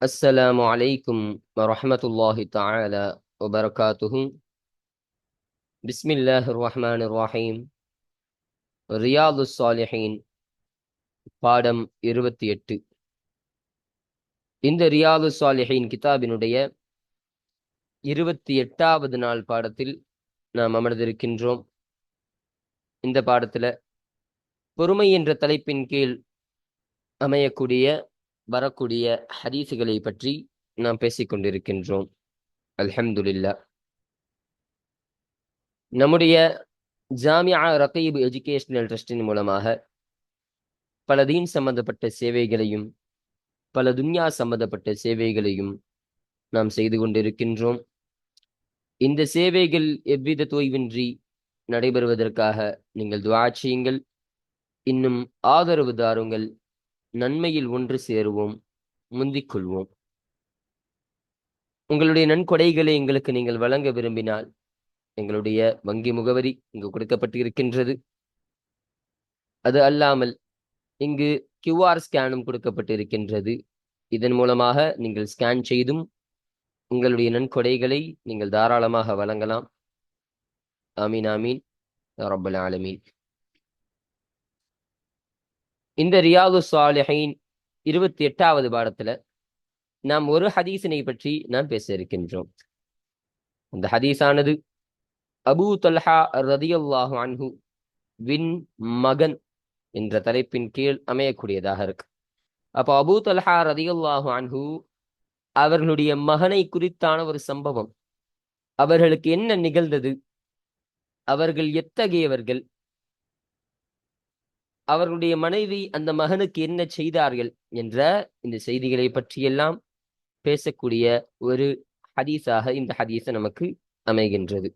السلام عليكم ورحمة الله تعالى وبركاته. بسم الله الرحمن الرحيم. ரியாது சாலிஹீன் பாடம் 28. இந்த ரியாது சாலிஹீன் கிதாபினுடைய 28வது நாள் பாடத்தில் நாம் அமர்ந்திருக்கின்றோம். இந்த பாடத்துல பொறுமை என்ற தலைப்பின் கீழ் அமையக்கூடிய வரக்கூடிய ஹதீசுகளை பற்றி நாம் பேசிக்கொண்டிருக்கின்றோம். அல்ஹம்துலில்லாஹ். நம்முடைய ஜாமியா ரகீப் எஜுகேஷனல் ட்ரஸ்டின் மூலமாக பல தீன் சம்பந்தப்பட்ட சேவைகளையும் பல துன்யா சம்பந்தப்பட்ட சேவைகளையும் நாம் செய்து கொண்டிருக்கின்றோம். இந்த சேவைகள் எவ்வித தொய்வின்றி நடைபெறுவதற்காக நீங்கள் துஆ செய்யுங்கள். இன்னும் ஆதரவு தாருங்கள். நன்மையில் ஒன்று சேருவோம், முந்திக் கொள்வோம். உங்களுடைய நன்கொடைகளை எங்களுக்கு நீங்கள் வழங்க விரும்பினால் எங்களுடைய வங்கி முகவரி இங்கு கொடுக்கப்பட்டு இருக்கின்றது. அது அல்லாமல் இங்கு QR ஸ்கேனும் கொடுக்கப்பட்டு இருக்கின்றது. இதன் மூலமாக நீங்கள் ஸ்கேன் செய்தும் உங்களுடைய நன்கொடைகளை நீங்கள் தாராளமாக வழங்கலாம். ஆமீன் ஆமீன் யா ரப்பல் ஆலமீன். இந்த ரியாது சாலிஹீன் 28வது பாடத்துல நாம் ஒரு ஹதீஸினை பற்றி நாம் பேச இருக்கின்றோம். அந்த ஹதீஸானது அபூ தல்ஹா ரதியல்லாஹு அன்ஹு வின் மகன் என்ற தலைப்பின் கீழ் அமையக்கூடியதாக இருக்கு. அப்போ அபூ தல்ஹா ரதியல்லாஹு அன்ஹு அவர்களுடைய மகனை குறித்தான ஒரு சம்பவம். அவர்களுக்கு என்ன நிகழ்ந்தது, அவர்கள் எத்தகையவர்கள், அவர்களுடைய மனைவி அந்த மகனுக்கு என்ன செய்தார்கள் என்ற இந்த செய்திகளை பற்றியெல்லாம் பேசக்கூடிய ஒரு ஹதீஸாக இந்த ஹதீஸை நமக்கு அமைகின்றது.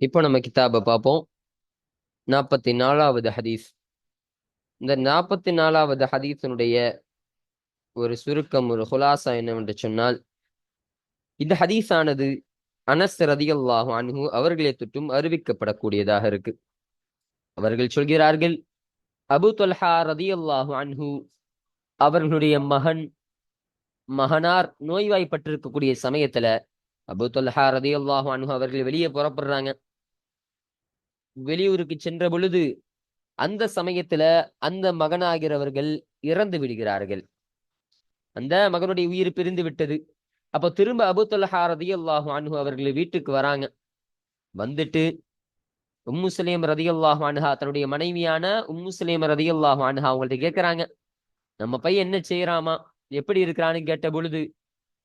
இப்போ நம்ம கிதாபை பார்ப்போம். 44வது ஹதீஸ். இந்த 44வது ஹதீஸினுடைய ஒரு சுருக்கம், ஒரு ஹுலாசா என்னவென்று சொன்னால், இந்த ஹதீஸானது அனஸ் ரதியல்லாஹு அன்ஹு அவர்களை தொட்டும் அறிவிக்கப்படக்கூடியதாக இருக்கு. அவர்கள் சொல்கிறார்கள், அபூ தல்ஹா ரதியல்லாஹு அன்ஹு அவர்களுடைய மகனார் நோய்வாய்ப்பட்டிருக்கக்கூடிய சமயத்துல அபூ தல்ஹா ரதியல்லாஹு அன்ஹு அவர்கள் வெளியே புறப்படுறாங்க. வெளியூருக்கு சென்ற பொழுது அந்த சமயத்துல அந்த மகனாகிறவர்கள் இறந்து விடுகிறார்கள். அந்த மகனுடைய உயிர் பிரிந்து விட்டது. அப்போ திரும்ப அபூ தல்ஹா ரதியல்லாஹு அன்ஹு அவர்கள் வீட்டுக்கு வராங்க. வந்துட்டு உம்மு சுலைம் ரதியல்லாஹு அன்ஹா தன்னுடைய மனைவியான உம்மு சுலைம் ரதியல்லாஹு அன்ஹா அவங்கள்ட்ட கேட்கிறாங்க, நம்ம பையன் என்ன செய்யறாமா, எப்படி இருக்கிறான்னு கேட்ட பொழுது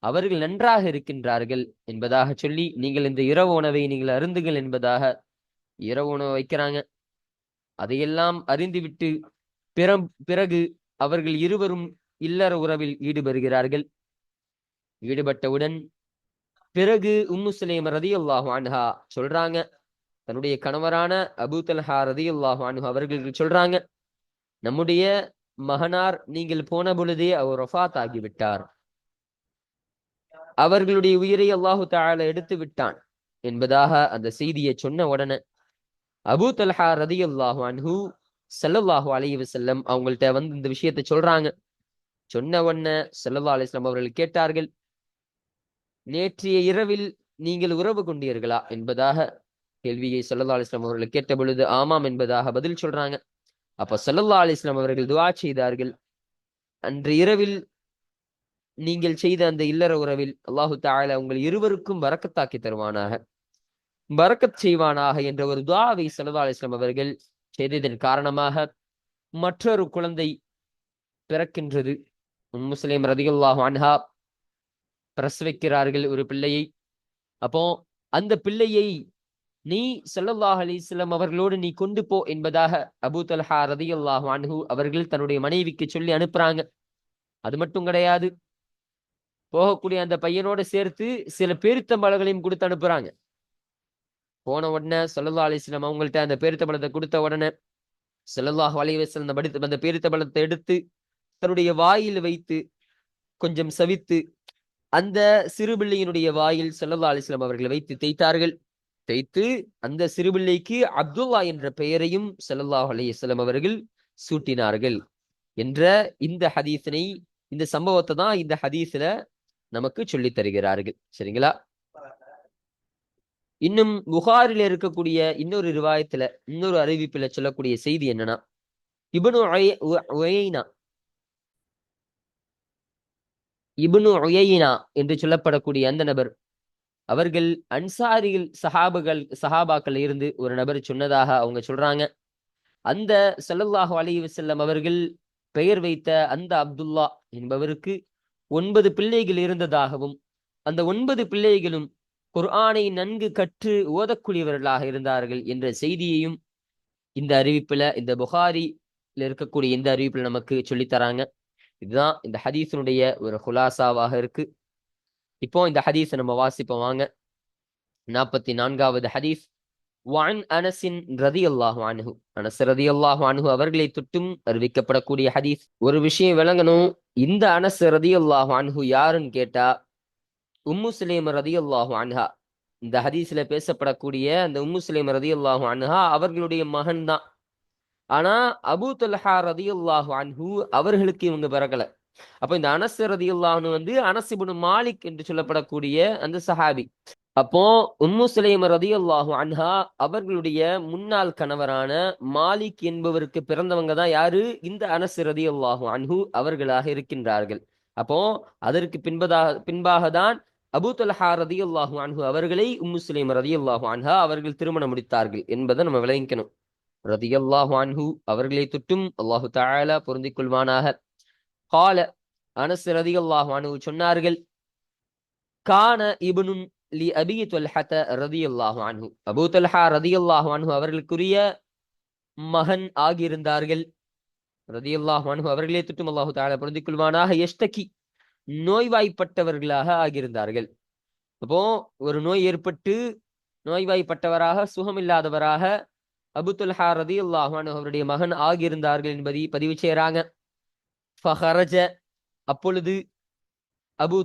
அவர்கள் நன்றாக இருக்கின்றார்கள் என்பதாக சொல்லி, நீங்கள் இந்த இரவு உணவை நீங்கள் அருந்துங்கள் என்பதாக இரவு உணவு வைக்கிறாங்க. அதையெல்லாம் அறிந்துவிட்டு பிறகு அவர்கள் இருவரும் இல்லற உறவில் ஈடுபடுகிறார்கள். ஈடுபட்டவுடன் பிறகு உம்மு சுலைம் ரதியல்லாஹு அன்ஹா சொல்றாங்க, தன்னுடைய கணவரான அபூ தல்ஹா ரதியல்லாஹு அன்ஹு அவர்களுக்கு சொல்றாங்க, நம்முடைய மகனார் நீங்கள் போன பொழுதே அவர் வஃபாத் ஆகிவிட்டார், அவர்களுடைய உயிரை அல்லாஹு தஆலா எடுத்து விட்டான் என்பதாக அந்த செய்தியை சொன்ன உடனே அபூ தல்ஹா ரதியல்லாஹு அன்ஹு ஸல்லல்லாஹு அலைஹி வஸல்லம் அவங்கள்ட்ட வந்து இந்த விஷயத்தை சொல்றாங்க. சொன்ன உடனே ஸல்லல்லாஹு அலைஹி வஸல்லம் அவர்கள் கேட்டார்கள், நேற்றைய இரவில் நீங்கள் உறவு கொண்டீர்களா என்பதாக கேள்வியை ஸல்லல்லாஹு அலைஹி வஸல்லம் அவர்கள் கேட்ட பொழுது ஆமாம் என்பதாக பதில் சொல்றாங்க. அப்ப ஸல்லல்லாஹு அலைஹி வஸல்லம் அவர்கள் துஆ செய்தார்கள், அன்று இரவில் நீங்கள் செய்த அந்த இல்லற உறவில் அல்லாஹு தஆலா உங்கள் இருவருக்கும் பரக்கத்தாக்கி தருவானாக, பரக்கத் செய்வானாக என்ற ஒரு துஆவை ஸல்லல்லாஹு அலைஹி வஸல்லம் அவர்கள் செய்ததன் காரணமாக மற்றொரு குழந்தை பிறக்கின்றது. உம்மு சுலைம் ரதியல்லாஹு அன்ஹா பிரசவிக்கிறார்கள் ஒரு பிள்ளையை. அப்போ அந்த பிள்ளையை நீ ஸல்லல்லாஹு அலைஹி வஸல்லம் அவர்களோடு நீ கொண்டு போ என்பதாக அபூ தல்ஹா ரதியல்லாஹு அன்ஹு அவர்கள் தன்னுடைய மனைவிக்கு சொல்லி அனுப்புறாங்க. அது மட்டும் கிடையாது, போகக்கூடிய அந்த பையனோட சேர்த்து சில பேரித்தம்பழங்களையும் கொடுத்து அனுப்புறாங்க. போன உடனே ஸல்லல்லாஹு அலைஹி வஸல்லம் அவங்கள்ட்ட அந்த பேரித்தம்பழத்தை கொடுத்த உடனே ஸல்லல்லாஹு அலைஹி வஸல்லம் அந்த பேரித்தம்பழத்தை எடுத்து தன்னுடைய வாயில் வைத்து கொஞ்சம் சவித்து அந்த சிறுபிள்ளையினுடைய வாயில் ஸல்லல்லாஹு அலைஹி வஸல்லம் அவர்கள் வைத்து தேய்த்தார்கள். தேய்த்து அந்த சிறுபிள்ளைக்கு அப்துல்லா என்ற பெயரையும் ஸல்லல்லாஹு அலைஹி வஸல்லம் அவர்கள் சூட்டினார்கள் என்ற இந்த ஹதீஸினை இந்த சம்பவத்தை தான் இந்த ஹதீஸ்ல நமக்கு சொல்லி தருகிறார்கள். சரிங்களா? இன்னும் புகாரில இருக்கக்கூடிய இன்னொரு ரிவாயத்துல இன்னொரு அறிவிப்புல சொல்லக்கூடிய செய்தி என்னன்னா, இப்னு உயைனா இப்னு உயைனா என்று சொல்லப்படக்கூடிய அந்த நபர், அவர்கள் அன்சாரிகள் சஹாபாக்கள் இருந்து ஒரு நபர் சொன்னதாக அவங்க சொல்றாங்க. அந்த ஸல்லல்லாஹு அலைஹி வஸல்லம் அவர்கள் பெயர் வைத்த அந்த அப்துல்லா என்பவருக்கு 9 பிள்ளைகள் இருந்ததாகவும், அந்த 9 பிள்ளைகளும் குர்ஆனை நன்கு கற்று ஓதக்கூடியவர்களாக இருந்தார்கள் என்ற செய்தியையும் இந்த அறிவிப்புல, இந்த புகாரில இருக்கக்கூடிய இந்த அறிவிப்புல நமக்கு சொல்லித் தராங்க. இதுதான் இந்த ஹதீஸினுடைய ஒரு குலாசாவாக இருக்கு. இப்போ இந்த ஹதீஸை நம்ம வாசிப்போம் வாங்க. 44வது ஹதீஸ். வஅன் அனஸின் ரலியல்லாஹு அன்ஹு, அனஸ் ரலியல்லாஹு அன்ஹு அவர்களை தொட்டும் அறிவிக்கப்படக்கூடிய ஹதீஸ். ஒரு விஷயம் விளங்கணும், இந்த அனஸ் ரலியல்லாஹு அன்ஹு யாருன்னு கேட்டா, உம்மு சுலைம் ரலியல்லாஹு அன்ஹா, இந்த ஹதீஸ்ல பேசப்படக்கூடிய அந்த உம்மு சுலைம் ரலியல்லாஹு அன்ஹா அவர்களுடைய மகன் தான். ஆனா அபூ தல்ஹா ரலியல்லாஹு அன்ஹு அவர்களுக்கு இவங்க பிறக்கல. அப்ப இந்த அனஸ் ரலியல்லாஹு அன்ஹு வந்து அனஸ் இப்னு மாலிக் என்று சொல்லப்படக்கூடிய அந்த சஹாபி. அப்போ உம்மு சுலைம் ரலியல்லாஹு அன்ஹா அவர்களுடைய முன்னாள் கணவரான மாலிக் என்பவருக்கு பிறந்தவங்க தான் யாரு? இந்த அனஸ் ரலியல்லாஹு அன்ஹு அவர்களாக இருக்கின்றார்கள். அப்போ அதற்கு பின்பாக தான் அபூ தல்ஹா ரலியல்லாஹு அன்ஹு அவர்களை உம்மு சுலைம் ரலியல்லாஹு அன்ஹா அவர்கள் திருமணம் முடித்தார்கள் என்பதை நம்ம விளங்கிக்கணும். ரலியல்லாஹு அன்ஹு அவர்களை தொட்டும் அல்லாஹு தஆலா பொருந்திக் கொள்வானாக. கால, அனஸ் ரலியல்லாஹு அன்ஹு சொன்னார்கள், கான இப்னுன் லி அபீ தல்ஹத ரலியல்லாஹு அன்ஹு, அபூ தல்ஹா ரலியல்லாஹு அன்ஹு அவர்களுக்குரிய மகன் ஆகியிருந்தார்கள். ரலியல்லாஹு அன்ஹு அவர்களே தொட்டும் அல்லாஹு தஆலா பொருந்திக் கொள்வானாக. யஷ்தகி, நோய்வாய்ப்பட்டவர்களாக ஆகியிருந்தார்கள். அப்போ ஒரு நோய் ஏற்பட்டு நோய்வாய்ப்பட்டவராக, சுகமில்லாதவராக அபூ தல்ஹா ரலியல்லாஹு அன்ஹு அவருடைய மகன் ஆகியிருந்தார்கள் என்பதை பதிவு செய்றாங்க. ஃபஹரஜ, அப்பொழுது அபூ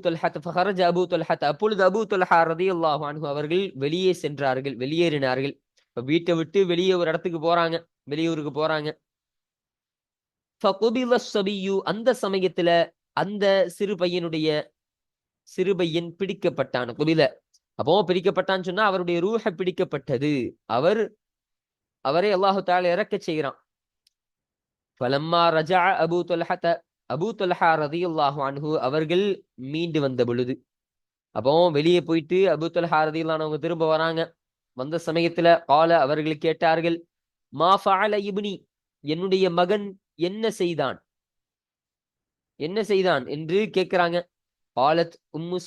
தல்ஹா ரலியல்லாஹு அன்ஹு அவர்கள் வெளியே சென்றார்கள், வெளியேறினார்கள். இப்ப வீட்டை விட்டு வெளியே ஒரு இடத்துக்கு போறாங்க, வெளியூருக்கு போறாங்க. ஃபகுபில ஸபிய்யு, அந்த சமயத்துல அந்த சிறு பையன் பிடிக்கப்பட்டான். குபில, அப்போ பிடிக்கப்பட்டான்னு சொன்னா அவருடைய ரூஹ பிடிக்கப்பட்டது. அவரை அல்லாஹு தஆலா இறக்கச் செய்கிறான். ஃபலம்மா ரஜஅ அபூ தல்ஹா ரலியல்லாஹு அன்ஹு அவர்கள் மீண்டு வந்த பொழுது, அப்போ வெளியே போயிட்டு அபூ தல்ஹா ரலியல்லாஹு அன்ஹு திரும்ப வராங்க. வந்த சமயத்துல கால, அவர்கள் கேட்டார்கள், மா ஃபஅல இப்னி, என்னுடைய மகன் என்ன செய்தான் என்று கேட்கிறாங்க. காலத் உம்மு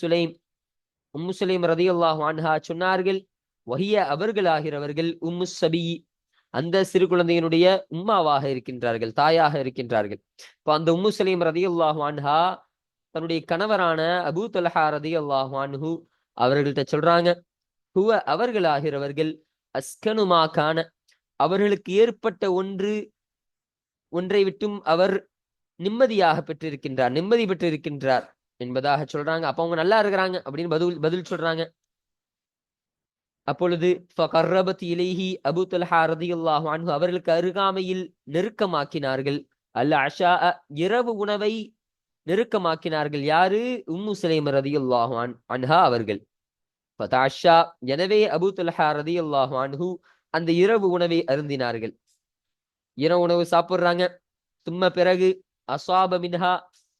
சுலைம் ரலியல்லாஹு அன்ஹா சொன்னார்கள், வஹிய, அவர்களாகிறவர்கள் உம்மு ஸபி, அந்த சிறு குழந்தையினுடைய உம்மாவாக இருக்கின்றார்கள், தாயாக இருக்கின்றார்கள். இப்போ அந்த உம்மு சுலைம் ரலியல்லாஹு அன்ஹா தன்னுடைய கணவரான அபூ தல்ஹா ரலியல்லாஹு அன்ஹு அவர்கள்ட்ட சொல்றாங்க, ஹுவ, அவர்களாகிறவர்கள் அஸ்கனுமா கான, அவர்களுக்கு ஏற்பட்ட ஒன்றை விட்டும் அவர் நிம்மதி பெற்றிருக்கின்றார் என்பதாக சொல்றாங்க. அப்ப அவங்க நல்லா இருக்கிறாங்க அப்படின்னு பதில் சொல்றாங்க. அப்பொழுது ஃபகர்ரபத் இலைஹி, அபூ தல்ஹா ரலியல்லாஹு அன்ஹு அவர்களுக்கு அருகாமையில் நெருக்கமாக்கினார்கள். அல் அஷா, இரவு உணவை நெருக்கமாக்கினார்கள். யாரு? உம்மு சுலைம் ரலியல்லாஹு அன்ஹா அவர்கள். ஃபதஅஷா, எனவே அபூ தல்ஹா ரலியல்லாஹு அன்ஹு அந்த இரவு உணவை அருந்தினார்கள். இரவு உணவு சாப்பிடுறாங்க. தும்ம, பிறகு அஸாப மின்ஹா,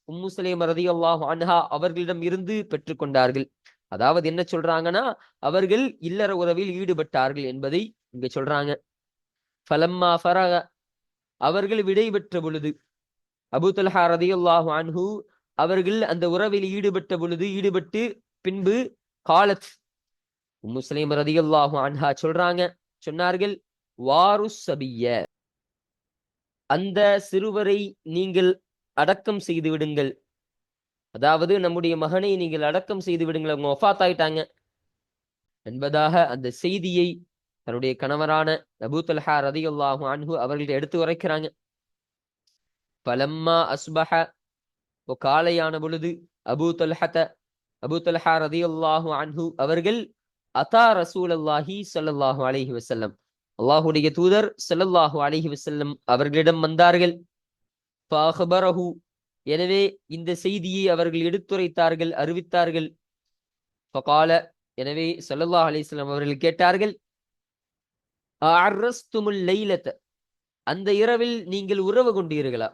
உம்மு சுலைம் ரலியல்லாஹு அன்ஹா அவர்களிடம் இருந்து பெற்றுக்கொண்டார்கள். அதாவது என்ன சொல்றாங்கன்னா, அவர்கள் இல்லற உறவில் ஈடுபட்டார்கள் என்பதை இங்க சொல்றாங்க. ஃபலம்மா ஃபரக, அவர்கள் விடை பெற்ற பொழுது, அபூ தல்ஹா ரலியல்லாஹு அன்ஹு அவர்கள் அந்த உறவில் ஈடுபட்டு பின்பு காலத், உம்மு சுலைம் ரலியல்லாஹு அன்ஹா சொன்னார்கள், வாரு ஸபிய்ய, அந்த சிறுவரை நீங்கள் அடக்கம் செய்து விடுங்கள். அதாவது நம்முடைய மகனை நீங்கள் அடக்கம் செய்து விடுங்கள், அவங்க வஃபாத் ஆயிட்டாங்க என்பதாக அந்த செய்தியை தன்னுடைய கணவரான அபூ தல்ஹா ரலியல்லாஹு அன்ஹு அவர்கள் எடுத்து உரைக்கிறாங்க. பலம்மா அஸ்பஹ, காலையான பொழுது அபூ தல்ஹா ரலியல்லாஹு அன்ஹு அவர்கள் அதா ரசூலல்லாஹி ஸல்லல்லாஹு அலைஹி வஸல்லம், அல்லாஹ்வுடைய தூதர் ஸல்லல்லாஹு அலைஹி வஸல்லம் அவர்களிடம் வந்தார்கள். ஃபஅக்பரஹு, எனவே இந்த செய்தியை அவர்கள் எடுத்துரைத்தார்கள், அறிவித்தார்கள். ஃபகால, எனவே ஸல்லல்லாஹு அலைஹி வஸல்லம் அவர்கள் கேட்டார்கள், அஅர்ரஸ்துமுல் லைலத, அந்த இரவில் நீங்கள் உறவு கொண்டீர்களா,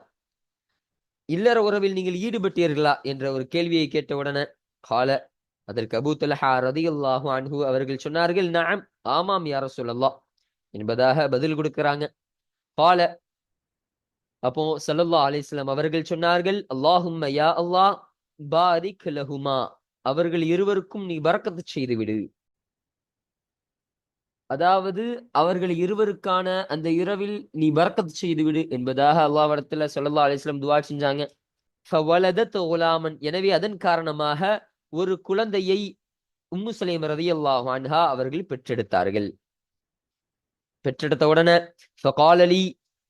இல்லற உறவில் நீங்கள் ஈடுபட்டீர்களா என்ற ஒரு கேள்வியை கேட்டவுடனே கால, அதற்கு அபூ தல்ஹா ரலியல்லாஹு அன்ஹு அவர்கள் சொன்னார்கள், நஅம், ஆமாம் யா ரசூலல்லாஹ் என்பதாக பதில் கொடுக்கிறாங்க. கால, அப்போ ஸல்லல்லாஹு அலைஹி வஸல்லம் அவர்கள் சொன்னார்கள், அல்லாஹும்ம யா அல்லாஹ் பாரிக் லஹுமா, அவர்கள் இருவருக்கும் நீ பரக்கத்து செய்து விடு. அதாவது அவர்கள் இருவருக்கான அந்த இரவில் நீ பரக்கத்து செய்து விடு என்பதாக அல்லாஹ்விடத்துல ஸல்லல்லாஹு அலைஹி வஸல்லம் துஆ செஞ்சாங்க. ஃபவலதத் குலாமன், எனவே அதன் காரணமாக ஒரு குழந்தையை உம்மு சலீம் ரலியல்லாஹு அன்ஹா அவர்கள் பெற்றெடுத்தார்கள். பெற்றெடுத்த உடனே ஃபகால லி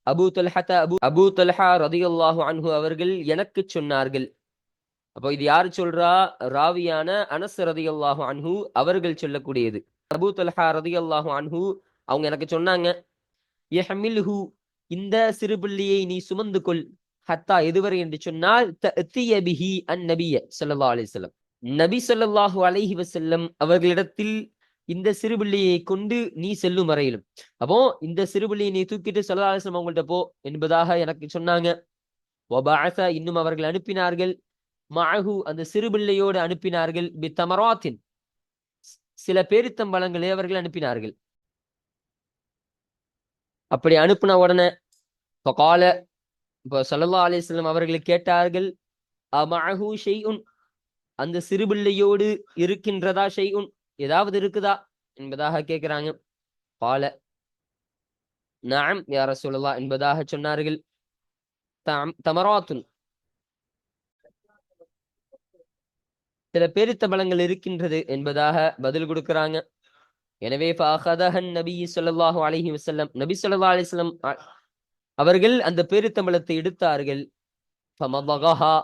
அபூ தல்ஹா ரலியல்லாஹு அன்ஹு அவர்கள் எனக்கு சொன்னார்கள். அப்போ இது யாரு சொல்றா? ராவியான அனஸ் ரலியல்லாஹு அன்ஹு அவர்கள் சொல்லக்கூடியது. அபூ தல்ஹா ரலியல்லாஹு அன்ஹு அவங்க எனக்கு சொன்னாங்க, யஹ்மில்ஹு, இந்த சிறுபிள்ளையை நீ சுமந்து கொள், ஹத்தா எதுவரை என்று சொன்னால் தஅதிய பிஹி அன்-நபிய ஸல்லல்லாஹு அலைஹி வஸல்லம், நபி ஸல்லல்லாஹு அலைஹி வஸல்லம் அவர்களிடத்தில் இந்த சிறுபிள்ளையை கொண்டு நீ செல்லும் வரையிலும். அப்போ இந்த சிறுபிள்ளையை நீ தூக்கிட்டு ஸல்லல்லாஹு அலைஹி வஸல்லம் அவங்கள்ட்ட போ என்பதாக எனக்கு சொன்னாங்க. வபஅஸ, இன்னும் அவர்கள் அனுப்பினார்கள், மஅஹு, அந்த சிறுபிள்ளையோடு அனுப்பினார்கள், பித்தமராத்தின், சில பேரித்தம்பழங்களை அவர்கள் அனுப்பினார்கள். அப்படி அனுப்பின உடனே ஃபகால, இப்போ ஸல்லல்லாஹு அலைஹி வஸல்லம் அவர்கள் கேட்டார்கள், அமஅஹு ஷைஉன், அந்த சிறுபிள்ளையோடு இருக்கின்றதா, ஷைஉன், ஏதாவது இருக்குதா என்பதாக கேட்கிறாங்க. கால, நஅம் யா ரசூலல்லாஹ் என்பதாக சொன்னார்கள். தமராத்துன், சில பேரித்தம்பழங்கள் இருக்கின்றது என்பதாக பதில் கொடுக்கிறாங்க. எனவே ஃபஅഖதஹன் நபி ஸல்லல்லாஹு அலைஹி வஸல்லம், நபி ஸல்லல்லாஹு அலைஹி வஸல்லம் அவர்கள் அந்த பேரித்தம்பழத்தை எடுத்தார்கள். ஃபமதகஹா,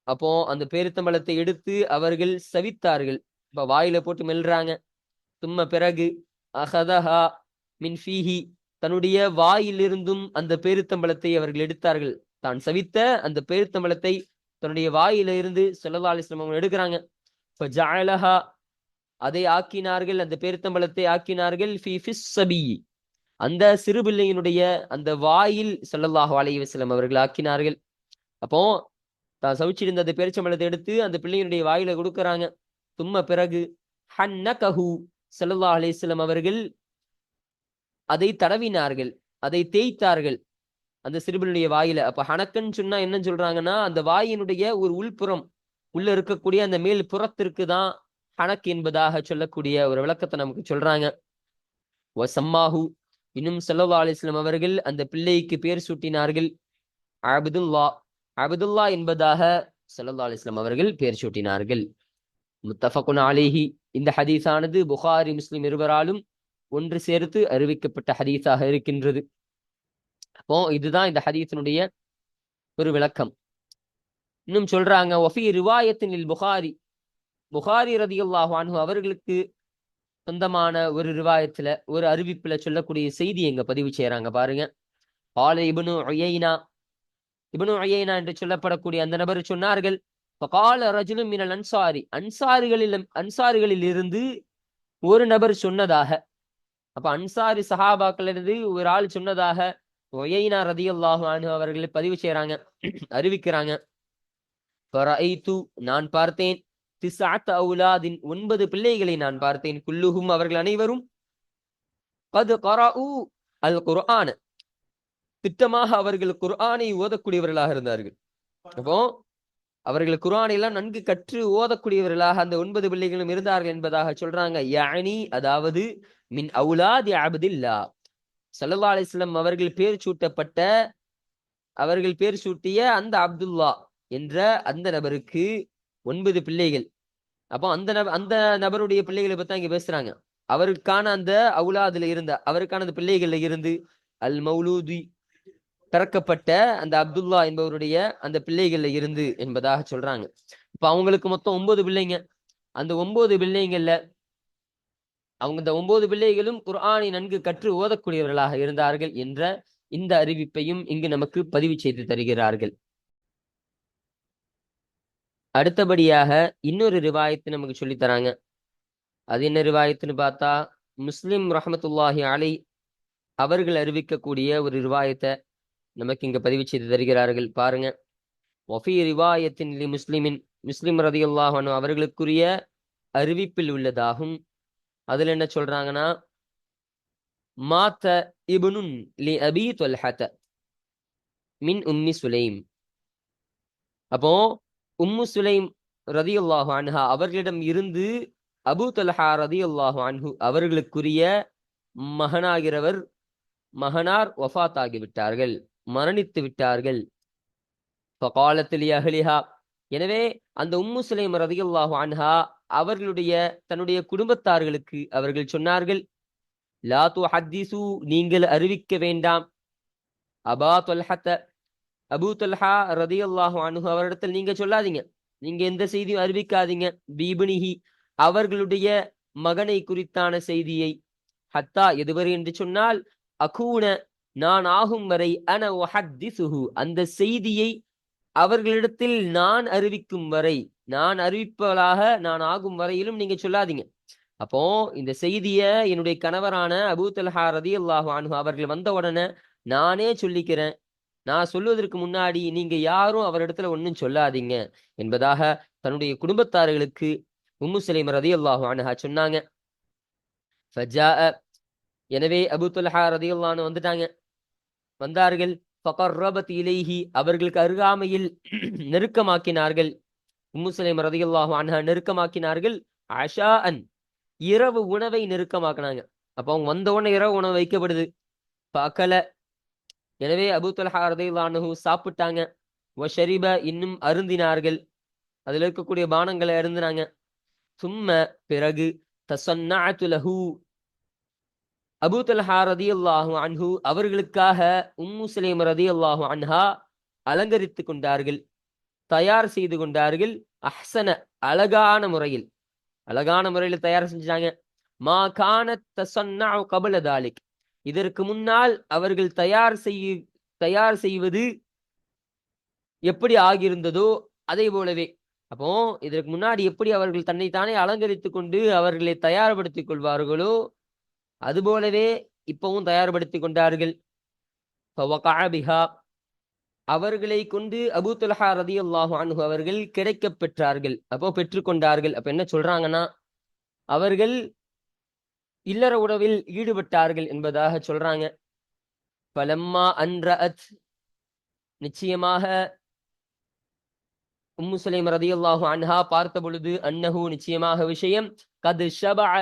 அப்போ அந்த பேரித்தம்பழத்தை எடுத்து அவர்கள் சவித்தார்கள். இப்ப வாயில போட்டு மெல்றாங்க. தும்ம, பிறகு, அஹதஹா மின் ஃபீஹி, தன்னுடைய வாயிலிருந்தும் அந்த பேரித்தம்பழத்தை அவர்கள் எடுத்தார்கள். தான் சவித்த அந்த பேரித்தம்பழத்தை தன்னுடைய வாயிலிருந்து ஸல்லல்லாஹு அலைஹி வஸல்லம் அவங்க எடுக்கிறாங்க. ஃபஜஅலஹா, அதை ஆக்கினார்கள், அந்த பேரித்தம்பழத்தை ஆக்கினார்கள், ஃபீ ஃபிஸ்ஸபி, அந்த சிறுபிள்ளையினுடைய அந்த வாயில் ஸல்லல்லாஹு அலைஹி வஸல்லம் அவர்கள் ஆக்கினார்கள். அப்போ தான் சவிச்சிருந்த அந்த பேரிச்சம்பழத்தை எடுத்து அந்த பிள்ளையினுடைய வாயில கொடுக்கறாங்க. தும்ம, பிறகு, ஹன்னகஹு, ஸல்லல்லாஹு அலைஹி வஸல்லம் அவர்கள் அதை தடவினார்கள், அதை தேய்த்தார்கள் அந்த சிறுபிள்ளையுடைய வாயில. அப்ப ஹனக்கன்னு சொன்னா என்ன சொல்றாங்கன்னா, அந்த வாயினுடைய ஒரு உள்புறம், உள்ள இருக்கக்கூடிய அந்த மேல் புறத்திற்கு தான் ஹனக் என்பதாக சொல்லக்கூடிய ஒரு விளக்கத்தை நமக்கு சொல்றாங்க. வசம்மாஹு, இன்னும் ஸல்லல்லாஹு அலைஹி வஸல்லம் அவர்கள் அந்த பிள்ளைக்கு பேர் சூட்டினார்கள் அப்துல்லா, அப்துல்லா என்பதாக ஸல்லல்லாஹு அலைஹி வஸல்லம் அவர்கள் பேர் சூட்டினார்கள். முத்தஃபகுன் அலைஹி, இந்த ஹதீஸானது புகாரி முஸ்லிம் இருவராலும் ஒன்று சேர்த்து அறிவிக்கப்பட்ட ஹதீஸாக இருக்கின்றது. அப்போ இதுதான் இந்த ஹதீஸினுடைய ஒரு விளக்கம். இன்னும் சொல்றாங்க, வஃபி ரிவாயத்தின் புகாரி, புகாரி ரலியல்லாஹு அன்ஹு அவர்களுக்கு சொந்தமான ஒரு ரிவாயத்துல, ஒரு அறிவிப்புல சொல்லக்கூடிய செய்தி எங்க பதிவு செய்யறாங்க பாருங்க. கால இப்னு உயைனா, இப்னு உயைனா என்று சொல்லப்படக்கூடிய அந்த நபர் சொன்னார்கள், ஃபகால ரஜுலுன் மினல் அன்சாரி, அன்சாரிகளில் இருந்து ஒரு நபர் சொன்னதாக. அப்ப அன்சாரி சஹாபாக்கள் இருந்து ஒரு ஆள் சொன்னதாக உயைனா ரலியல்லாஹு அன்ஹு அவர்கள் பதிவு செய்யறாங்க, அறிவிக்கிறாங்க. ஃபரஐது, நான் பார்த்தேன், திஸ்அத் அவுலாதின், 9 பிள்ளைகளை நான் பார்த்தேன், குல்லுஹும் அவர்கள் அனைவரும், கத் கரஉ அல் குர்ஆன், திட்டமாக அவர்கள் குர்ஆனை ஓதக்கூடியவர்களாக இருந்தார்கள். அப்போ அவர்கள் குர்ஆனை எல்லாம் நன்கு கற்று ஓதக்கூடியவர்களாக அந்த 9 பிள்ளைகளும் இருந்தார்கள் என்பதாக சொல்றாங்க. யானி, அதாவது மின் அவுலாதி அப்துல்லா, ஸல்லல்லாஹு அலைஹி வஸல்லம் அவர்கள் பேர் சூட்டப்பட்ட, அவர்கள் பேர் சூட்டிய அந்த அப்துல்லா என்ற அந்த நபருக்கு 9 பிள்ளைகள். அப்போ அந்த நபருடைய பிள்ளைகளை பத்தி இங்க பேசுறாங்க. அவருக்கான அந்த அவுலாதுல இருந்த, அவருக்கான அந்த பிள்ளைகள்ல இருந்து, அல் மௌலூதி, பிறக்கப்பட்ட அந்த அப்துல்லா என்பவருடைய அந்த பிள்ளைகள்ல இருந்து என்பதாக சொல்றாங்க. இப்ப அவங்களுக்கு மொத்தம் 9 பிள்ளைங்க. அந்த 9 பிள்ளைங்கள்ல அவங்க இந்த 9 பிள்ளைகளும் குர்ஆனை நன்கு கற்று ஓதக்கூடியவர்களாக இருந்தார்கள் என்ற இந்த அறிவிப்பையும் இங்கு நமக்கு பதிவு செய்து தருகிறார்கள். அடுத்தபடியாக இன்னொரு ரிவாயத்து நமக்கு சொல்லித் தராங்க. அது என்ன ரிவாயத்துன்னு பார்த்தா, முஸ்லிம் ரஹமத்துல்லாஹி அலை அவர்கள் அறிவிக்கக்கூடிய ஒரு ரிவாயத்தை நமக்கு இங்க பதிவு செய்து தருகிறார்கள். பாருங்க. ஒஃபி ரிவாயத்தின் முஸ்லிமின், முஸ்லிம் ரதியுல்லாஹு அன்ஹு அவர்களுக்குரிய அறிவிப்பில் உள்ளதாகும். அதுல என்ன சொல்றாங்கன்னா, மாத்த இப்னுன் லி அபி தொல்ஹத மின் உம்மி சுலைம். அப்போ உம்மு சுலைம் ரதியுல்லாஹு அன்ஹா அவர்களிடம் இருந்து அபூ தொல்ஹா ரதியுல்லாஹு அன்ஹு அவர்களுக்குரிய மகனார் வஃபாத் ஆகிவிட்டார்கள், மரணித்து விட்டார்கள். ஃபகாலத் லி அஹ்லிஹா. எனவே அந்த உம்மு சுலைம் ரதியுல்லாஹு அன்ஹா அவர்களுடைய தன்னுடைய குடும்பத்தார்களுக்கு அவர்கள் சொன்னார்கள், லா துஹத்திசு, நீங்கள் அறிவிக்க வேண்டாம், அபா தொல்ஹத்த, அபூ தொல்ஹா ரதியுல்லாஹு அன்ஹு அவரிடத்தில் நீங்க சொல்லாதீங்க, நீங்க எந்த செய்தியும் அறிவிக்காதீங்க, பீபனிஹி அவர்களுடைய மகனை குறித்தான செய்தியை, ஹத்தா எதுவரை என்று சொன்னால், அகூன நான் ஆகும் வரை, அன உஹத்திசுஹு அந்த செய்தியை அவர்களிடத்தில் நான் அறிவிக்கும் வரை, நான் அறிவிப்பவளாக நான் ஆகும் வரையிலும் நீங்க சொல்லாதீங்க. அப்போ இந்த செய்திய என்னுடைய கணவரான அபூ தல்ஹா ரதியல்லாஹு அன்ஹு அவர்கள் வந்த உடனே நானே சொல்லிக்கிறேன், நான் சொல்வதற்கு முன்னாடி நீங்க யாரும் அவரிடத்துல ஒன்னும் சொல்லாதீங்க என்பதாக தன்னுடைய குடும்பத்தார்களுக்கு உம்மு சுலைம் ரதியல்லாஹு அன்ஹா சொன்னாங்க. ஃபஜாஅ, எனவே அபூ தல்ஹா ரதியல்லாஹு அன்ஹு வந்துட்டாங்க, வந்தார்கள். ஃபகர்ரபத் இலைஹி அவர்களுக்கு அருகாமையில் நெருக்கமாக்கினார்கள். உம்மு சுலைம் ரதியல்லாஹு அன்ஹா நெருக்கமாக்கினார்கள். அஷாஅன் இரவு உணவை நெருக்கமாக்கினாங்க. அப்போ அவங்க வந்த உடனே இரவு உணவு வைக்கப்படுது. ஃபஅகல, எனவே அபூ தல்ஹா ரதியல்லாஹு அன்ஹு சாப்பிட்டாங்க. வஷரிப இன்னும் அருந்தினார்கள், அதில் இருக்கக்கூடிய பானங்களை அருந்தினாங்க. சும்ம பிறகு, தஸன்னஅது லஹு அபூ தல்ஹா ரதியல்லாஹு அன்ஹு அவர்களுக்காக உம்மு சுலைம் ரதியல்லாஹு அன்ஹா அலங்கரித்து கொண்டார்கள், தயார் செய்து கொண்டார்கள். அஹ்சன அழகான முறையில் தயார் செஞ்சாங்க. மா கானத் தஸன்னஉ கப்ல தாலிக் இதற்கு முன்னால் அவர்கள் தயார் செய்வது எப்படி ஆகியிருந்ததோ அதை போலவே. அப்போ இதற்கு முன்னாடி எப்படி அவர்கள் தன்னைத்தானே அலங்கரித்து கொண்டு அவர்களை தயார்படுத்திக் கொள்வார்களோ அதுபோலவே இப்பவும் தயார்படுத்திக் கொண்டார்கள். அவர்களை கொண்டு அபூ தல்ஹா ரதியல்லாஹு அன்ஹு அவர்கள் கிடைக்கப் பெற்றார்கள், அப்போ பெற்றுக்கொண்டார்கள். அப்ப என்ன சொல்றாங்கன்னா, அவர்கள் இல்லற உறவில் ஈடுபட்டார்கள் என்பதாக சொல்றாங்க. பலம்மா அன்ரஅத், நிச்சயமாக உம்மு சுலைம் ரதியல்லாஹு அன்ஹா பார்த்த பொழுது, அன்னஹு நிச்சயமாக விஷயம், கத் ஷபஅ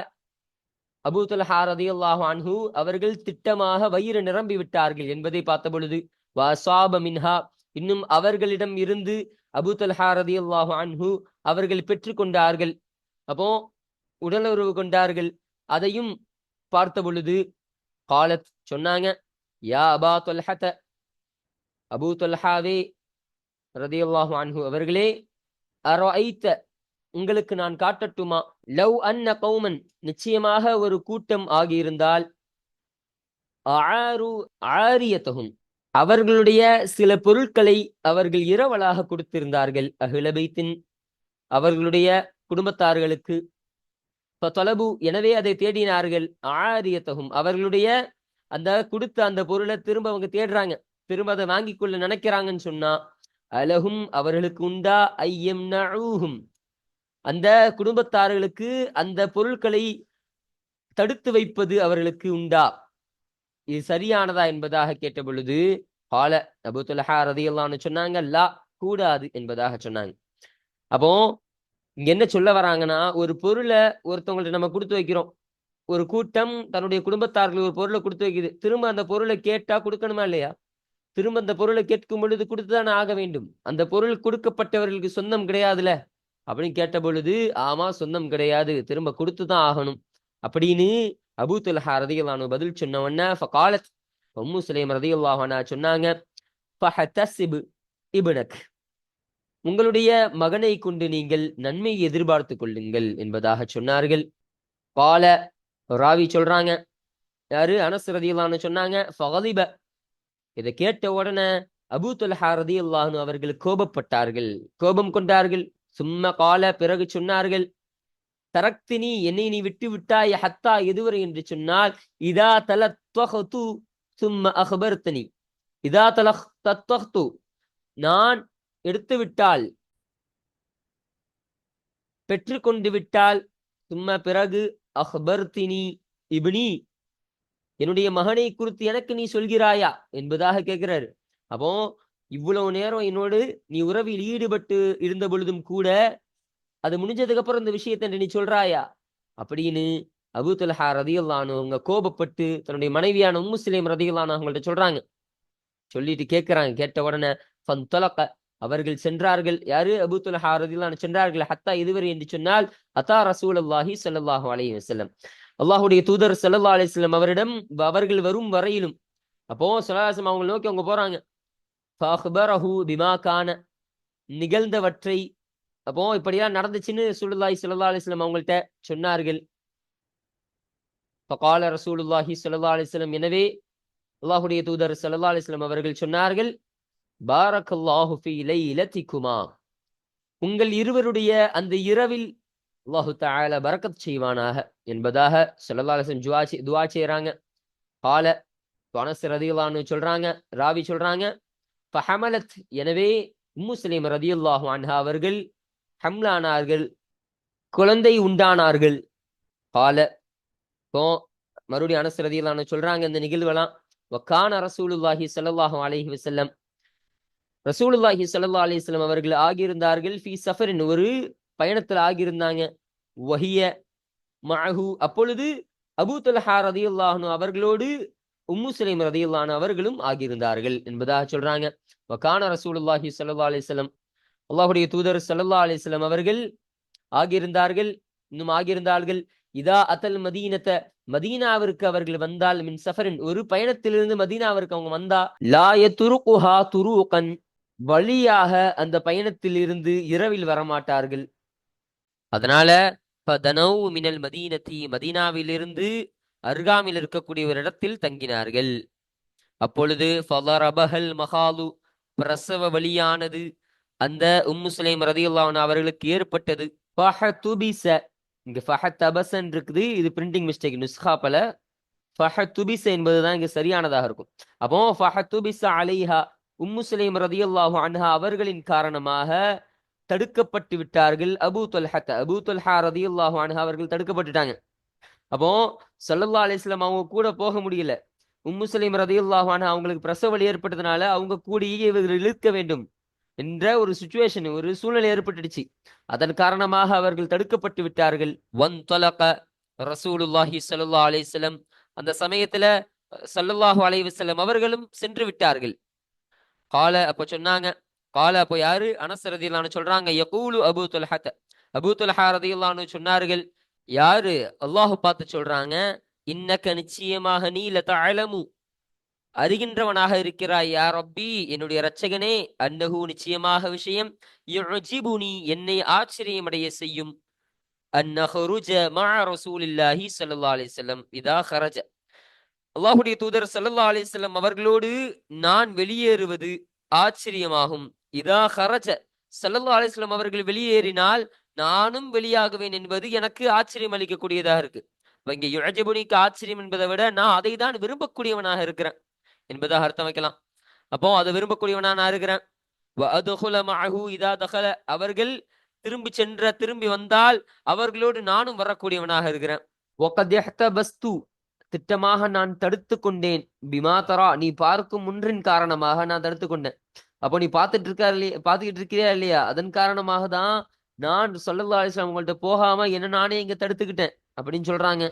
அபூ தல்ஹா ரதியல்லாஹு அன்ஹு அவர்கள் திட்டமாக வயிறு நிரம்பி விட்டார்கள் என்பதை பார்த்த பொழுது, வஸாப மின்ஹா இன்னும் அவர்களிடம் இருந்து அபூ தல்ஹா ரதியல்லாஹு அன்ஹு அவர்கள் பெற்றுக்கொண்டார்கள், அப்போ உடலுறவு கொண்டார்கள். அதையும் பார்த்த பொழுது, காலத் சொன்னாங்க, யா அபா தொல்ஹத, அபூ தொல்ஹாவே ரதியல்லாஹு அன்ஹு அவர்களே, அரஐத்த உங்களுக்கு நான் காட்டட்டுமா, லவ் அன்ன கௌமன் நிச்சயமாக ஒரு கூட்டம் ஆகியிருந்தால், ஆரியத்தகும் அவர்களுடைய சில பொருட்களை அவர்கள் இரவலாக கொடுத்திருந்தார்கள், அஹ்லபைத்தின் அவர்களுடைய குடும்பத்தார்களுக்கு, தொலபு எனவே அதை தேடினார்கள், ஆரியத்தகும் அவர்களுடைய அந்த கொடுத்த அந்த பொருளை திரும்ப அவங்க தேடுறாங்க, திரும்ப அதை வாங்கிக் கொள்ள நினைக்கிறாங்கன்னு சொன்னா, அலஹும் அவர்களுக்கு உண்டா, ஐயம் நஊஹும் அந்த குடும்பத்தார்களுக்கு அந்த பொருட்களை தடுத்து வைப்பது அவர்களுக்கு உண்டா, இது சரியானதா என்பதாக கேட்ட பொழுது, கால அபூ தல்ஹா ரதியல்லாஹு அன்ஹு சொன்னாங்க, லா கூடாது என்பதாக சொன்னாங்க. அப்போ இங்க என்ன சொல்ல வராங்கன்னா, ஒரு பொருளை ஒருத்தவங்கள்ட்ட நம்ம கொடுத்து வைக்கிறோம், ஒரு கூட்டம் தன்னுடைய குடும்பத்தார்கள் ஒரு பொருளை கொடுத்து வைக்குது, திரும்ப அந்த பொருளை கேட்டா கொடுக்கணுமா இல்லையா? திரும்ப அந்த பொருளை கேட்கும் பொழுது கொடுத்துதானே ஆக வேண்டும். அந்த பொருள் கொடுக்கப்பட்டவர்களுக்கு சொந்தம் கிடையாதுல அப்படின்னு கேட்ட பொழுது, ஆமா சொந்தம் கிடையாது, திரும்ப கொடுத்துதான் ஆகணும் அப்படின்னு அபூ தல்ஹா ரதியல்லாஹு அன்ஹு பதில் சொன்ன உடனே, ஃபகாலத் உம்மு சுலைம் ரதியல்லாஹு அன்ஹா சொன்னாங்க, ஃபஹதஸிப் இப்னக் உங்களுடைய மகனை கொண்டு நீங்கள் நன்மையை எதிர்பார்த்து கொள்ளுங்கள் என்பதாக சொன்னார்கள். கால ராவி சொல்றாங்க, யாரு, அனஸ் ரதியல்லாஹு அன்ஹு சொன்னாங்க, ஃபகலிப இதை கேட்ட உடனே அபூ தல்ஹா ரதியல்லாஹு அன்ஹு அவர்கள் கோபப்பட்டார்கள், கோபம் கொண்டார்கள். சும்ம கால பிறகு சொன்னார்கள், தரக்தினி என்னை நீ விட்டு விட்டாய், ஹத்தா எதுவரை என்று சொன்னால், இதா தலத்வஹது சும்ம அஹ்பர்தனி, இதா தலத்வஹது நான் எடுத்து விட்டால், பெற்றுக்கொண்டு விட்டால், சும்ம பிறகு அஹ்பர்தினி இப்னி என்னுடைய மகனை குறித்து எனக்கு நீ சொல்கிறாயா என்பதாக கேட்கிறாரு. அப்போ இவ்வளவு நேரம் என்னோடு நீ உறவில் ஈடுபட்டு இருந்த பொழுதும் கூட அது முடிஞ்சதுக்கு அப்புறம் இந்த விஷயத்தை நீ சொல்றாயா அப்படின்னு அபூ தல்ஹா ரலியல்லாஹு அன்ஹு அவங்க கோபப்பட்டு தன்னுடைய மனைவியான உம்மு சுலைம் ரலியல்லாஹு அன்ஹா அவங்கள்ட்ட சொல்றாங்க. சொல்லிட்டு கேட்கிறாங்க. கேட்ட உடனே ஃபன்தலக அவர்கள் சென்றார்கள். யாரு? அபூ தல்ஹா ரலியல்லாஹு அன்ஹு சென்றார்கள். ஹத்தா இதுவரை என்று சொன்னால் அத்தா ரசூலுல்லாஹி ஸல்லல்லாஹு அலைஹி வஸல்லம், அல்லாஹ்வுடைய தூதர் ஸல்லல்லாஹு அலைஹி வஸல்லம் அவரிடம் அவர்கள் வரும் வரையிலும். அப்போ ஸல்லல்லாஹு அலைஹி வஸல்லம் அவங்க நோக்கி அவங்க போறாங்க. ஃபஅக்பரஹு பிமா கான நிகழ்ந்தவற்றை, அப்போ இப்படியெல்லாம் நடந்துச்சுன்னு ரசூலுல்லாஹி ஸல்லல்லாஹு அலைஹி வஸல்லம் அவங்கள்ட்ட சொன்னார்கள். ஃபகால ரசூலுல்லாஹி ஸல்லல்லாஹு அலைஹி வஸல்லம் எனவே அல்லாஹ்வுடைய தூதர் ஸல்லல்லாஹு அலைஹி வஸல்லம் அவர்கள் சொன்னார்கள், பாரக்கல்லாஹு ஃபீ லைலத்திகுமா உங்கள் இருவருடைய அந்த இரவில் அல்லாஹு தஆலா பரக்கத் செய்வானாக என்பதாக ஸல்லல்லாஹு அலைஹி வஸல்லம் துஆ செய்றாங்க. கால அனஸ் ரலியல்லாஹு அன்ஹு சொல்றாங்க, ராவி சொல்றாங்க, ஃபஹமலத் எனவே உம்மு சுலைம் ரலியல்லாஹு அன்ஹா அவர்கள் ஹம்லானார்கள், குழந்தை உண்டானார்கள். கால இப்போ மறுபடியும் அனஸ் ரலியல்லாஹு அன்ஹு சொல்றாங்க இந்த நிகழ்வெல்லாம், வகான ரசூலுல்லாஹி ஸல்லல்லாஹு அலைஹி வஸல்லம் ரசூலுல்லாஹி ஸல்லல்லாஹு அலைஹி வஸல்லம் அவர்கள் ஆகியிருந்தார்கள், ஃபீ சஃபரின் ஒரு பயணத்தில் ஆகியிருந்தாங்க. வஹிய மஅஹு அப்பொழுது அபூ தல்ஹா ரலியல்லாஹு அன்ஹு அவர்களோடு உம்மு சுலைம் ரலியல்லாஹு அன்ஹா அவர்களும் ஆகியிருந்தார்கள் என்பதாக சொல்றாங்க. வகான ரசூலுல்லாஹி ஸல்லல்லாஹு அலைஹி வஸல்லம் அல்லாஹ்வுடைய தூதர் ஸல்லல்லாஹு அலைஹி வஸல்லம் அவர்கள் ஆகியிருந்தார்கள், இன்னும் ஆகியிருந்தார்கள். இதா அத்தல் மதீனத மதீனாவிற்கு அவர்கள் வந்தால், மின் சஃபரின் ஒரு பயணத்திலிருந்து மதீனாவிற்கு அவங்க வந்தா, லா யதுருகுஹா துருகன் வழியாக அந்த பயணத்தில் இருந்து இரவில் வரமாட்டார்கள். அதனால ஃபதனவ் மினல் மதீனத்தி மதீனாவிலிருந்து அருகாமையில் இருக்கக்கூடிய ஒரு இடத்தில் தங்கினார்கள். அப்பொழுது ஃபதரபஹல் மகாலு பிரசவ வலியானது அந்த உம்மு சுலைம் ரலியல்லாஹு அன்ஹா அவர்களுக்கு ஏற்பட்டது. ஃபஹதுபிஸ இங்க ஃபஹதபஸன் இருக்குது, இது பிரிண்டிங் மிஸ்டேக், நுஸ்காப்பல ஃபஹதுபிஸ என்பதுதான் இங்க சரியானதாக இருக்கும். அப்போ ஃபஹதுபிஸ அலைஹா உம்மு சுலைம் ரலியல்லாஹு அன்ஹா அவர்களின் காரணமாக தடுக்கப்பட்டு விட்டார்கள். அபூ தல்ஹா ரலியல்லாஹு அன்ஹா அவர்கள் தடுக்கப்பட்டுட்டாங்க. அப்போ ஸல்லல்லாஹு அலைஹி வஸல்லம் அவங்க கூட போக முடியல. உம்மு சுலைம் ரலியல்லாஹு அன்ஹா அவங்களுக்கு பிரசவ வலி ஏற்பட்டதுனால அவங்க கூடியே இவர்கள் இழுக்க வேண்டும் என்ற ஒரு சிச்சுவேஷன், ஒரு சூழ்நிலை ஏற்பட்டுடுச்சு. அதன் காரணமாக அவர்கள் தடுக்கப்பட்டு விட்டார்கள். வன்தலக ரசூலுல்லாஹி ஸல்லல்லாஹு அலைஹி வஸல்லம் அந்த சமயத்துல ஸல்லல்லாஹு அலைஹி வஸல்லம் அவர்களும் சென்று விட்டார்கள். கால அப்ப சொன்னாங்க, கால அப்போ யாரு? அனஸ் ரலியல்லாஹு அன்ஹு சொல்றாங்க, யகூலு அபூ தல்ஹா அபூ தல்ஹா ரலியல்லாஹு அன்ஹு சொன்னார்கள், யாரு? அல்லாஹ் பார்த்து சொல்றாங்க, இன்னக நிச்சயமாக நீ லதஅலமு அறிகின்றவனாக இருக்கிறாய், யா ரப்பி என்னுடைய இரட்சகனே, அன்னஹு நிச்சயமாக விஷயம், யுஜிபுனி என்னை ஆச்சரியமடைய செய்யும், அன்னஹருஜ மஅ ரசூலில்லாஹி ஸல்லல்லாஹு அலைஹி வஸல்லம் இதா ஹரஜ அல்லாஹ்வுடைய தூதர் ஸல்லல்லாஹு அலைஹி வஸல்லம் அவர்களோடு நான் வெளியேறுவது ஆச்சரியமாகும். இதா ஹரஜ ஸல்லல்லாஹு அலைஹி வஸல்லம் அவர்கள் வெளியேறினால் நானும் வெளியாகுவேன் என்பது எனக்கு ஆச்சரியம் அளிக்கக்கூடியதாக இருக்கு. இங்க யுஜிபுனிக்கு ஆச்சரியம் என்பதை விட நான் அதை தான் விரும்பக்கூடியவனாக இருக்கிறேன் என்பதாக அர்த்தம் வைக்கலாம். அப்போ அதை விரும்பக்கூடியவனா நான் இருக்கிறேன். இதா தகல அவர்கள் திரும்பி வந்தால் அவர்களோடு நானும் வரக்கூடியவனாக இருக்கிறேன். திட்டமாக நான் தடுத்து கொண்டேன். பிமாதரா நீ பார்க்கும் ஒன்றின் காரணமாக நான் தடுத்து கொண்டேன். அப்போ நீ பார்த்துக்கிட்டு இருக்கிறியா இல்லையா, அதன் காரணமாக தான் நான் ஸல்லல்லாஹு அலைஹி வஸல்லம் உங்கள்ட்ட போகாம என்ன நானே இங்க தடுத்துக்கிட்டேன் அப்படின்னு சொல்றாங்க.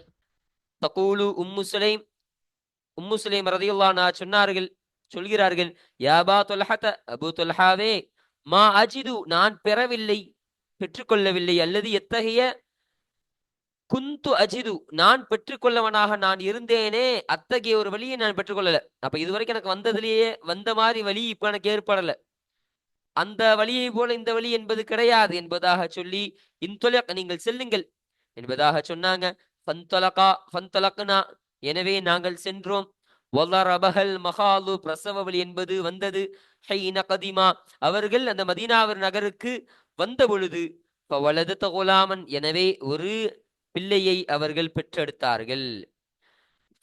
தகூலு உம்மு சுலைம் ரலியல்லாஹு அன்ஹா சொல்கிறார்கள், யா அபா தல்ஹா அபூ தல்ஹாவே, மா அஜிது நான் பெற்றுக்கொள்ளவில்லை, அல்லது எத்தகைய குந்து அஜிது நான் பெற்றுக்கொள்ளவனாக நான் இருந்தேனே, அத்தகைய ஒரு வழியை நான் பெற்றுக்கொள்ளல. அப்ப இதுவரைக்கும் எனக்கு வந்ததுலேயே வந்த மாதிரி வழி இப்ப எனக்கு ஏற்படல, அந்த வழியை போல இந்த வழி என்பது கிடையாது என்பதாக சொல்லி, நீங்கள் செல்லுங்கள் என்பதாக சொன்னாங்க. எனவே நாங்கள் சென்றோம். வலரபஹல் மகாலு பிரசவ வலி என்பது வந்தது. ஹைன கதிமா அவர்கள் அந்த மதீனாவின் நகருக்கு வந்த பொழுது வலது குலாமன், எனவே ஒரு பிள்ளையை அவர்கள் பெற்றெடுத்தார்கள்.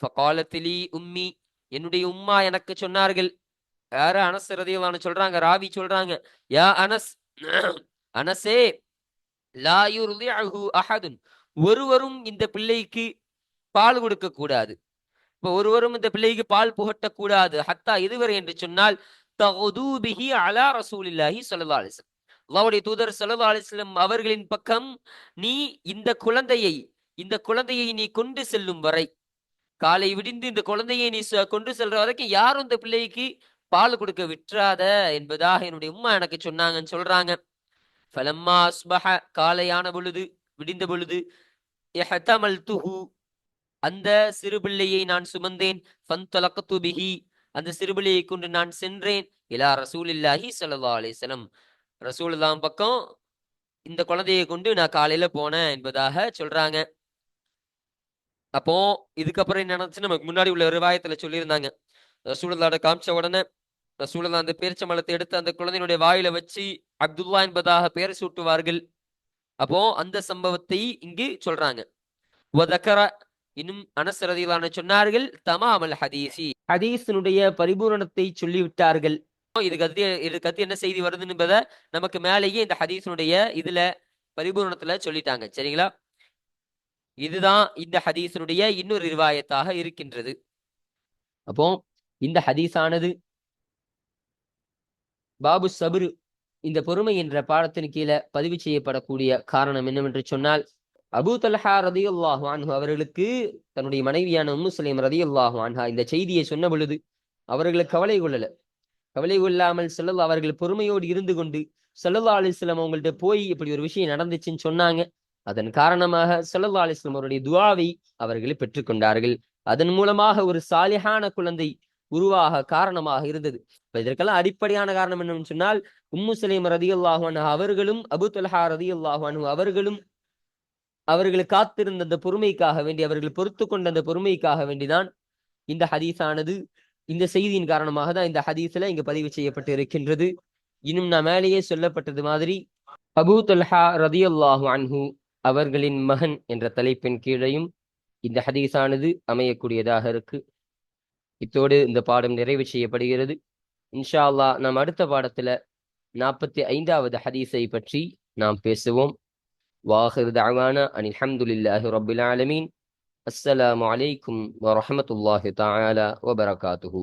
ஃபகாலத்திலி உம்மி, என்னுடைய உம்மா எனக்கு சொன்னார்கள். யாரு? அனஸ் ரதியல்லாஹு அன்ஹு சொல்றாங்க, ராவி சொல்றாங்க, யா அனஸ், அனஸே, லா யுர்திஅஹு அஹதுன், ஒருவரும் இந்த பிள்ளைக்கு பால் கொடுக்க கூடாது. இப்ப ஒருவரும் இந்த பிள்ளைக்கு பால் புகட்டக்கூடாது. ஹத்தா, இதுவரை என்று சொன்னால், தகுது பிஹி அலா ரசூலில்லாஹி ஸல்லல்லாஹு அலைஹி வஸல்லம், அல்லாஹ்வுடைய தூதர் ஸல்லல்லாஹு அலைஹி வஸல்லம் அவர்களின் பக்கம் நீ இந்த குழந்தையை நீ கொண்டு செல்லும் வரை, காலை விடிந்து இந்த குழந்தையை நீ கொண்டு செல்ற வரைக்கும் யாரும் இந்த பிள்ளைக்கு பால் கொடுக்க விட்டுறாத என்பதாக என்னுடைய உம்மா எனக்கு சொன்னாங்கன்னு சொல்றாங்க. ஃபலம்மா அஸ்பஹ, காலையான பொழுது, விடிந்த பொழுது, இஹ்தமல்துஹு, அந்த சிறு பிள்ளையை நான் சுமந்தேன். ஃபன்தலக்து பிஹி, அந்த சிறு பிள்ளையை கொண்டு நான் சென்றேன். இலா ரசூலில்லாஹி ஸல்லல்லாஹு அலைஹி வஸல்லம், ரசூலுல்லாஹ் பக்கம் இந்த குழந்தையை கொண்டு நான் காலையில போனேன் என்பதாக சொல்றாங்க. அப்போ இதுக்கப்புறம் என்ன நடந்துச்சு, நமக்கு முன்னாடி உள்ள ரிவாயத்துல சொல்லியிருந்தாங்க. ரசூலுல்லாஹ்ட காமிச்ச உடனே ரசூலுல்லாஹ் அந்த பேரிச்சம்பழத்தை எடுத்து அந்த குழந்தையினுடைய வாயில வச்சு அப்துல்லா என்பதாக பெயர் சூட்டுவார்கள். அப்போ அந்த சம்பவத்தை இங்கு சொல்றாங்க. வதக்கர, இன்னும் அனஸ் ரலியல்லாஹு அன்ஹு சொன்னார்கள், தமாமல் ஹதீஸி, ஹதீஸினுடைய பரிபூரணத்தை சொல்லிவிட்டார்கள். இதுக்கு என்ன செய்தி வருது என்பதை நமக்கு மேலேயே இந்த ஹதீஸினுடைய இதுல பரிபூரணத்துல சொல்லிட்டாங்க. சரிங்களா? இதுதான் இந்த ஹதீஸினுடைய இன்னொரு ரிவாயத்தாக இருக்கின்றது. அப்போ இந்த ஹதீஸானது பாபு சபுரு, இந்த பொறுமை என்ற பாடத்தின் கீழே பதிவு செய்யப்படக்கூடிய காரணம் என்னவென்று சொன்னால், அபூ தல்ஹா ரலியல்லாஹு அன்ஹு அவர்களுக்கு தன்னுடைய மனைவியான உம்மு சுலைம் ரலியல்லாஹு அன்ஹா இந்த செய்தியை சொன்ன பொழுது அவர்களுக்கு கவலை கொள்ளாமல் ஸல்லல்லாஹு, அவர்கள் பொறுமையோடு இருந்து கொண்டு ஸல்லல்லாஹு அலைஹி வஸல்லம் அவங்கள்ட்ட போய் இப்படி ஒரு விஷயம் நடந்துச்சுன்னு சொன்னாங்க. அதன் காரணமாக ஸல்லல்லாஹு அலைஹி வஸல்லம் அவருடைய துஆவை அவர்கள் பெற்றுக்கொண்டார்கள். அதன் மூலமாக ஒரு சாலிஹான குழந்தை உருவாக காரணமாக இருந்தது. இதற்கெல்லாம் அடிப்படையான காரணம் என்னன்னு சொன்னால், உம்மு சுலைம் ரலியல்லாஹு அன்ஹா அவர்களும் அபூ தல்ஹா ரலியல்லாஹு அன்ஹு அவர்களும் அவர்கள் காத்திருந்த அந்த பொறுமைக்காக வேண்டி, அவர்கள் பொறுத்து கொண்ட அந்த பொறுமைக்காக வேண்டிதான் இந்த ஹதீஸானது, இந்த செய்தியின் காரணமாக தான் இந்த ஹதீஸ்ல இங்கு பதிவு செய்யப்பட்டு இருக்கின்றது. இன்னும் நான் மேலேயே சொல்லப்பட்டது மாதிரி அபூ தல்ஹா ரலியல்லாஹு அன்ஹு அவர்களின் மகன் என்ற தலைப்பின் கீழையும் இந்த ஹதீஸானது அமையக்கூடியதாக இருக்கு. இத்தோடு இந்த பாடம் நிறைவு செய்யப்படுகிறது. இன்ஷா அல்லாஹ் நாம் அடுத்த பாடத்துல 45வது ஹதீஸை பற்றி நாம் பேசுவோம். வாஹிர் தஅவானா அனில் ஹம்துலில்லாஹி ரப்பில் ஆலமீன். அஸ்ஸலாமு அலைக்கும் வரஹ்மத்துல்லாஹி தஆலா வபரகாத்துஹு.